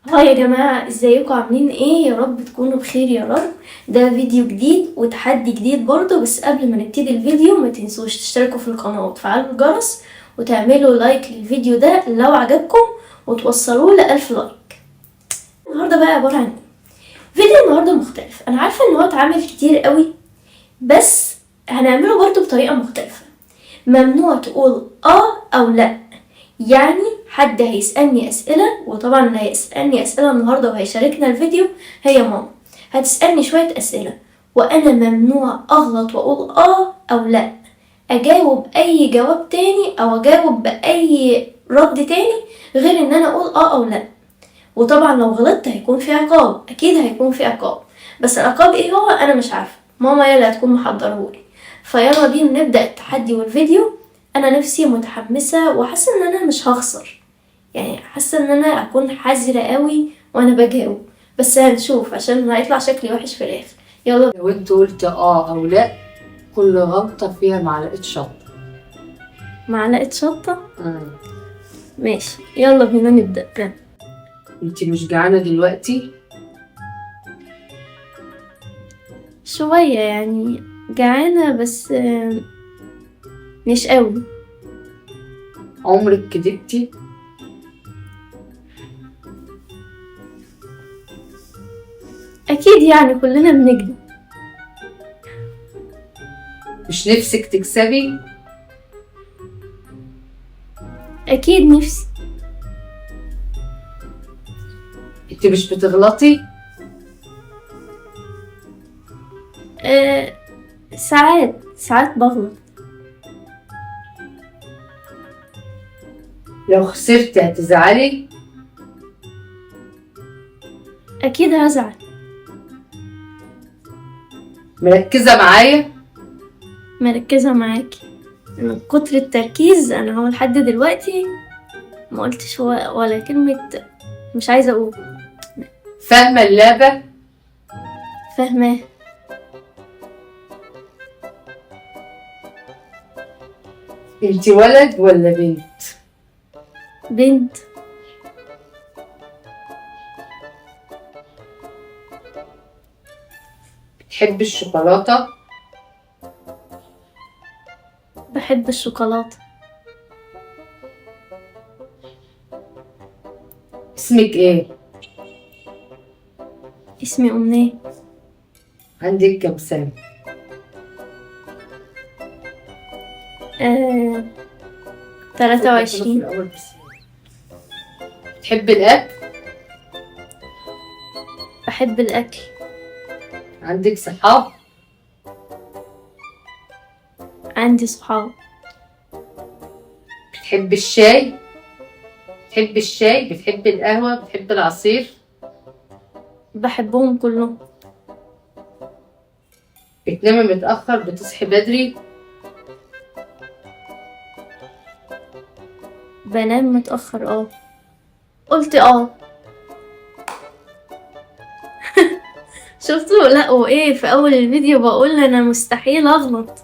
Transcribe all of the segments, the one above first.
هاي يا جماعة، ازيكم عاملين ايه؟ يا رب تكونوا بخير يا رب. ده فيديو جديد وتحدي جديد برضه، بس قبل ما نبتدي الفيديو ما تنسوش تشتركوا في القناة وتفعلوا الجرس وتعملوا لايك للفيديو ده لو عجبكم وتوصلوه ل1000 لايك. النهارده بقى عبارة عن فيديو النهارده مختلف. انا عارفة ان هو اتعمل كتير قوي، بس هنعمله برضه بطريقة مختلفة. ممنوع تقول او لا. يعني حد هيسألني أسئلة، وطبعا اللي هيسألني أسئلة النهاردة وهيشاركنا الفيديو هي ماما. هتسألني شوية أسئلة وأنا ممنوع أغلط وأقول أو لأ. أجاوب أي جواب تاني أو أجاوب بأي رد تاني غير إن أنا أقول أو لأ. وطبعا لو غلطت هيكون في عقاب، أكيد هيكون في عقاب، بس العقاب إيه هو أنا مش عارفة. ماما هي اللي هتكون محضرهولي. فيلا بينا نبدأ التحدي والفيديو. انا نفسي متحمسه وحاسه ان انا مش هخسر، يعني حاسه ان انا اكون حذره قوي وانا بجاوب، بس هنشوف عشان هيطلع شكلي وحش في الاخر. يلا. لو انت قلت او لا، كل غلطة فيها معلقة شطة. معلقه شطه. ماشي، يلا بينا نبدا. انت مش جعانة دلوقتي؟ شويه يعني جعانه، بس مش قوي. عمرك كدبتي؟ اكيد يعني كلنا بنكذب. مش نفسك تكسبي؟ اكيد نفسي. انت مش بتغلطي؟ ساعات بغلط. لو خسرتي هتزعلي؟ اكيد هزعل. مركزة معايا؟ مركزه معاكي من كتر التركيز. انا هو لحد دلوقتي ما قلتش ولا كلمة مش عايزة اقول. فاهمة اللعبة؟ فاهماه. انت ولد ولا بنت؟ بنت. بتحبي الشوكولاتة؟ بحب الشوكولاتة. اسمك ايه؟ اسمي أمنية. عندك كام سنة؟ 23. بتحبي الأكل؟ بحب الأكل. عندك صحاب؟ عندي صحاب. بتحبي الشاي؟ بتحبي القهوة؟ بتحبي العصير؟ بحبهم كلهم. بتنامي متأخر بتصحي بدري؟ بنام متأخر. قلت شفتوا؟ لا وايه، في اول الفيديو بقول انا مستحيل اغلط.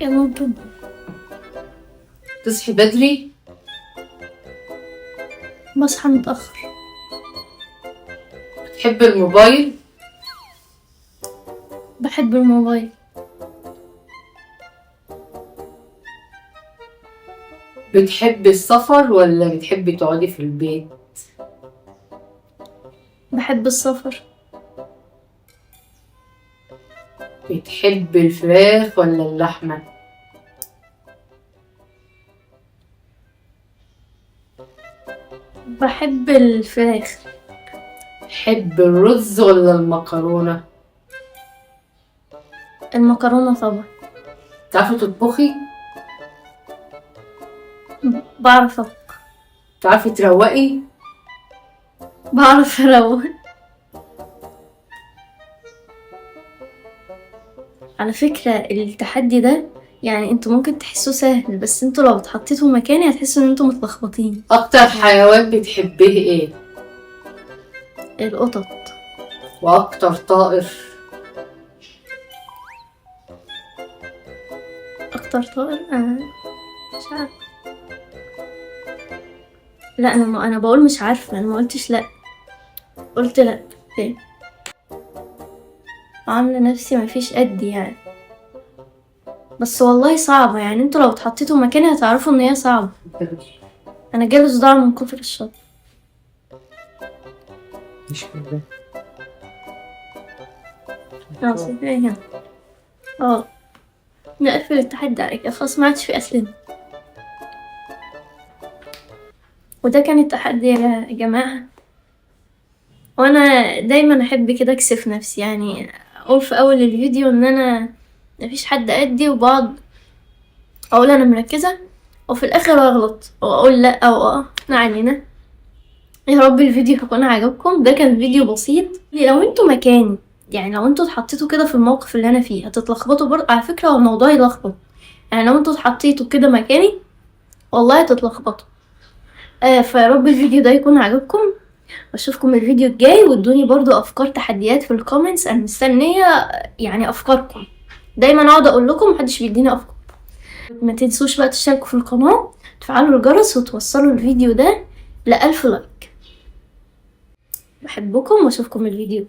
يا ممكن. تصحي بدري؟ بصحى متأخر. بتحبي الموبايل؟ بحب الموبايل. بتحبي السفر ولا بتحبي تقعدي في البيت؟ بحب السفر. بتحبي الفراخ ولا اللحمة؟ بحب الفراخ. بتحبي الرز ولا المكرونة؟ المكرونة طبعا. تعرفي تطبخي؟ بعرف أطبخ. تعرفي تروقي؟ بعرف أروق. على فكرة التحدي ده يعني انتوا ممكن تحسوه سهل، بس انتوا لو اتحطيتوا مكاني هتحسوا ان انتوا متلخبطين. اكتر حيوان بتحبيه ايه؟ القطط. واكتر طائر؟ اكتر طائر انا مش عارفة. لا انا بقول مش عارفة، انا ما قلتش لا، قلت لا تاني. عاملة نفسي مفيش قدي يعني، بس والله صعبة يعني، انتوا لو اتحطيتوا مكاني هتعرفوا ان هي صعبة. انا جالي صداع من كتر الشط. مش كده. هنا نقفل التحدي عليك خلاص، ما عادش في اسئلة. وده كان التحدي يا جماعة، وانا دايما احب كده اكسف نفسي، يعني اقول في اول الفيديو ان انا مفيش حد قدي، وبقعد اقول انا مركزة، وفي الاخر اغلط واقول لا او ما علينا. يا رب الفيديو يكون عجبكم. ده كان فيديو بسيط. لو انتوا مكاني، يعني لو انتوا اتحطيتوا كده في الموقف اللي انا فيه هتتلخبطوا برضه. على فكرة هو الموضوع يلخبط، يعني لو انتوا اتحطيتوا كده مكاني والله هتتلخبطوا. فيا رب الفيديو ده يكون عجبكم، واشوفكم الفيديو الجاي. وادوني برضو افكار تحديات في الكومنتس، انا مستنيه يعني افكاركم. دايما اقعد اقول لكم محدش بيديني افكار. ما تنسوش بقى تشتركوا في القناه، تفعلوا الجرس، وتوصلوا الفيديو ده ل1000 لايك. بحبكم واشوفكم الفيديو الجاي.